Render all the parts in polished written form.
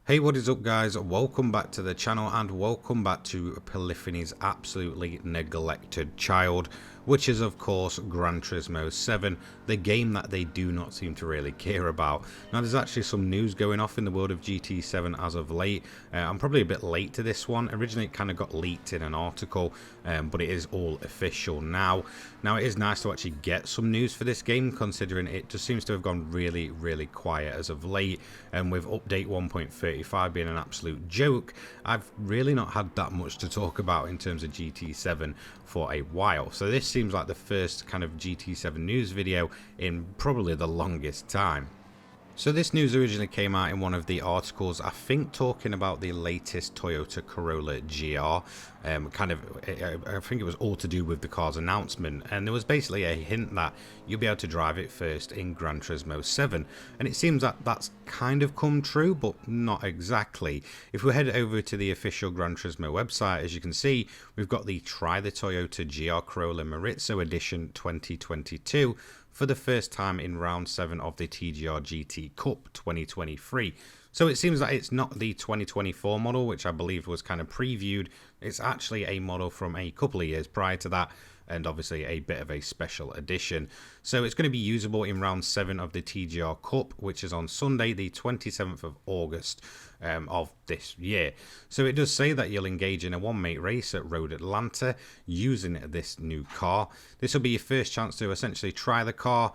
Hey, what is up guys? Welcome back to the channel and welcome back to Polyphony's absolutely neglected child, which is of course Gran Turismo 7, the game that they do not seem to really care about. Now there's actually some news going off in the world of GT7 as of late. I'm probably a bit late to this one. Originally it kind of got leaked in an article, but it is all official now. Now it is nice to actually get some news for this game, considering it just seems to have gone really quiet as of late, and with update 1.35 being an absolute joke, I've really not had that much to talk about in terms of GT7 for a while. So this seems like the first kind of GT7 news video in probably the longest time. So this news originally came out in one of the articles, I think talking about the latest Toyota Corolla GR. I think it was all to do with the car's announcement, and there was basically a hint that you'll be able to drive it first in Gran Turismo 7, and it seems that that's kind of come true, but not exactly. If we head over to the official Gran Turismo website, as you can see, we've got the Try the Toyota GR Corolla Morizo Edition 2022, for the first time in round 7 of the TGR GT Cup 2023. So it seems that it's not the 2024 model, which I believe was kind of previewed. It's actually a model from a couple of years prior to that, and obviously a bit of a special edition. So it's going to be usable in round 7 of the TGR Cup, which is on Sunday the 27th of August of this year. So it does say that you'll engage in a one-mate race at Road Atlanta using this new car. This will be your first chance to essentially try the car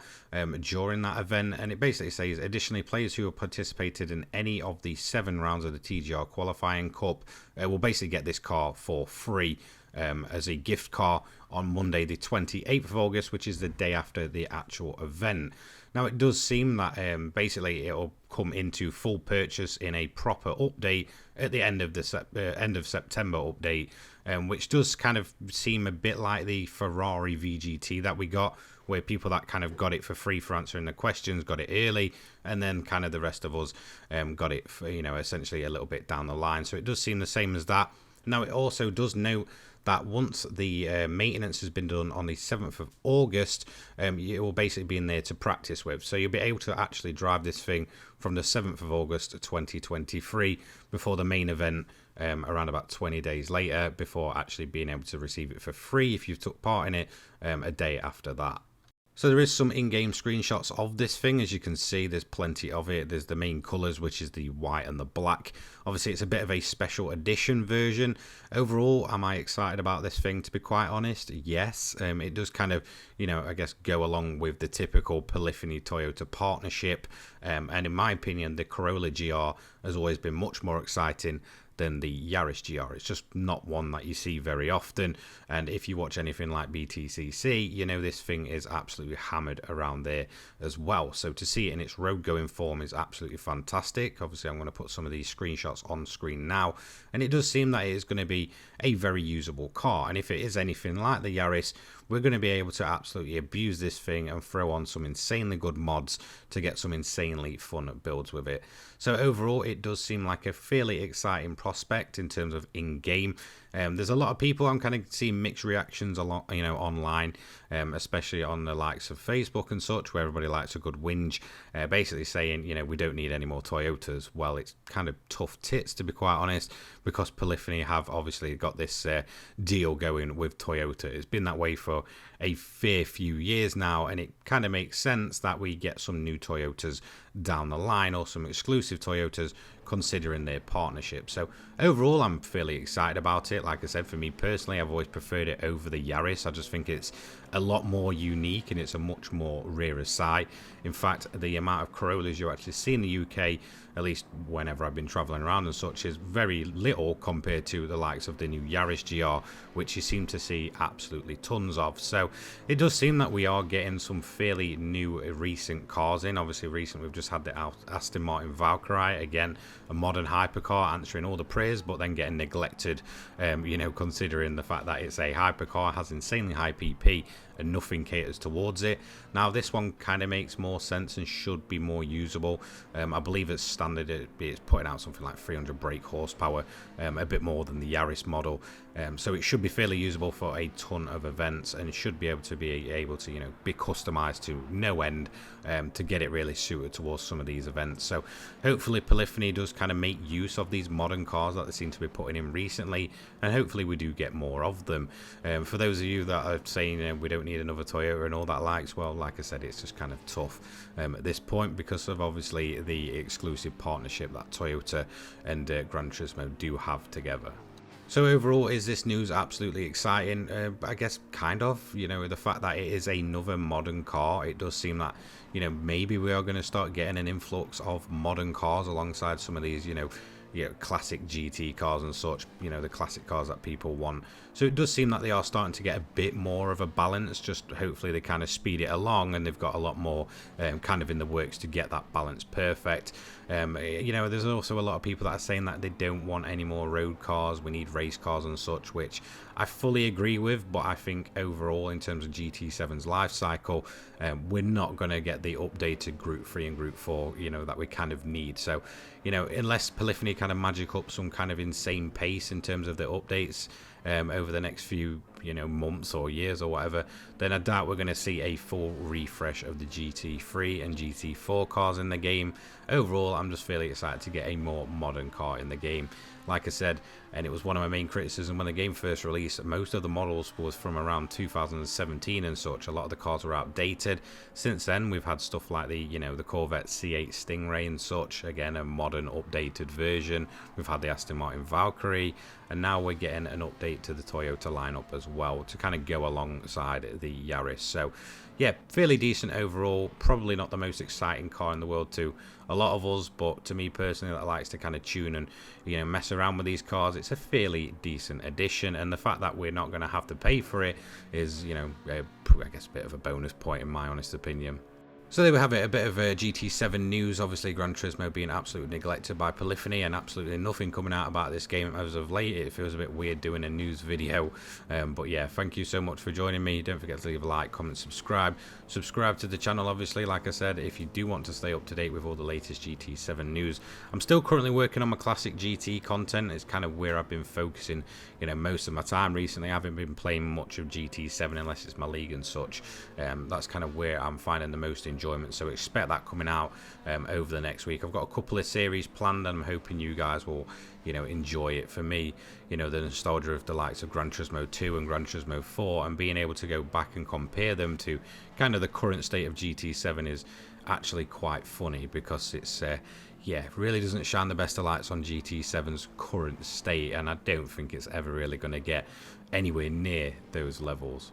during that event, and it basically says additionally players who have participated in any of the 7 rounds of the TGR qualifying cup will basically get this car for free as a gift car on Monday the 28th of August, which is the day after the actual event. Now it does seem that basically it'll come into full purchase in a proper update at the end of the end of September update, which does kind of seem a bit like the Ferrari VGT that we got, where people that kind of got it for free for answering the questions got it early, and then kind of the rest of us got it for, you know, essentially a little bit down the line. So it does seem the same as that. Now it also does note that once the maintenance has been done on the 7th of August, it will basically be in there to practice with. So you'll be able to actually drive this thing from the 7th of August 2023 before the main event around about 20 days later, before actually being able to receive it for free if you've took part in it a day after that. So there is some in-game screenshots of this thing. As you can see, there's plenty of it. There's the main colours, which is the white and the black. Obviously, it's a bit of a special edition version. Overall, am I excited about this thing, to be quite honest? Yes. It does kind of, you know, I guess go along with the typical Polyphony Toyota partnership. And in my opinion, the Corolla GR has always been much more exciting than the Yaris GR. It's just not one that you see very often, and if you watch anything like BTCC, you know this thing is absolutely hammered around there as well. So to see it in its road going form is absolutely fantastic. Obviously I'm going to put some of these screenshots on screen now, and it does seem that it is going to be a very usable car, and if it is anything like the Yaris, we're going to be able to absolutely abuse this thing and throw on some insanely good mods to get some insanely fun builds with it. So overall, it does seem like a fairly exciting prospect in terms of in-game. There's a lot of people, I'm kind of seeing mixed reactions a lot, you know, online, especially on the likes of Facebook and such, where everybody likes a good whinge, basically saying, you know, we don't need any more Toyotas. Well, it's kind of tough tits, to be quite honest, because Polyphony have obviously got this deal going with Toyota. It's been that way for a fair few years now, and it kind of makes sense that we get some new Toyotas down the line, or some exclusive Toyotas, considering their partnership. So overall, I'm fairly excited about it. Like I said, for me personally, I've always preferred it over the Yaris. I just think it's a lot more unique and it's a much more rarer sight. In fact, the amount of Corollas you actually see in the UK, at least whenever I've been traveling around and such, is very little compared to the likes of the new Yaris GR, which you seem to see absolutely tons of. So it does seem that we are getting some fairly new recent cars in. Obviously recent, we've just had the Aston Martin Valkyrie, again a modern hypercar, answering all the praise but then getting neglected, you know, considering the fact that it's a hypercar, has insanely high PP and nothing caters towards it. Now this one kind of makes more sense and should be more usable. I believe it's standard. It's putting out something like 300 brake horsepower, a bit more than the Yaris model. So it should be fairly usable for a ton of events, and it should be able to you know, be customized to no end to get it really suited towards some of these events. So hopefully Polyphony does kind of make use of these modern cars that they seem to be putting in recently, and hopefully we do get more of them. For those of you that are saying we don't need another Toyota and all that likes, well, like I said, it's just kind of tough at this point because of obviously the exclusive partnership that Toyota and Gran Turismo do have together. So overall, is this news absolutely exciting? I guess kind of, you know, the fact that it is another modern car, it does seem that, you know, maybe we are going to start getting an influx of modern cars alongside some of these, you know, classic GT cars and such, you know, the classic cars that people want. So it does seem that they are starting to get a bit more of a balance. Just hopefully they kind of speed it along, and they've got a lot more kind of in the works to get that balance perfect. You know, there's also a lot of people that are saying that they don't want any more road cars, we need race cars and such, which I fully agree with, but I think overall in terms of GT7's life cycle, we're not going to get the updated Group 3 and Group 4, you know, that we kind of need. So, you know, unless Polyphony kind of magic up some kind of insane pace in terms of the updates over the next few, you know, months or years or whatever, then I doubt we're going to see a full refresh of the GT3 and GT4 cars in the game. Overall, I'm just fairly excited to get a more modern car in the game. Like I said, and it was one of my main criticisms when the game first released, most of the models was from around 2017 and such. A lot of the cars were outdated. Since then, we've had stuff like the, you know, the Corvette C8 Stingray and such, again a modern updated version. We've had the Aston Martin Valkyrie, and now we're getting an update to the Toyota lineup as well to kind of go alongside the Yaris. So yeah, fairly decent overall. Probably not the most exciting car in the world to a lot of us, but to me personally that likes to kind of tune and, you know, mess around with these cars, it's a fairly decent addition. And the fact that we're not going to have to pay for it is, you know, I guess a bit of a bonus point in my honest opinion. So there we have it, a bit of GT7 news. Obviously Gran Turismo being absolutely neglected by Polyphony, and absolutely nothing coming out about this game as of late. It feels a bit weird doing a news video, but yeah, thank you so much for joining me. Don't forget to leave a like, comment, subscribe to the channel. Obviously, like I said, if you do want to stay up to date with all the latest GT7 news. I'm still currently working on my classic GT content. It's kind of where I've been focusing, you know, most of my time recently. I haven't been playing much of GT7 unless it's my league and such. That's kind of where I'm finding the most enjoyment, so expect that coming out over the next week. I've got a couple of series planned, and I'm hoping you guys will, you know, enjoy it. For me, you know, the nostalgia of the likes of Gran Turismo 2 and Gran Turismo 4, and being able to go back and compare them to kind of the current state of GT7 is actually quite funny, because it's yeah, really doesn't shine the best of lights on GT7's current state, and I don't think it's ever really going to get anywhere near those levels.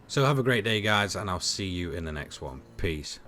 So have a great day guys, and I'll see you in the next one. Peace.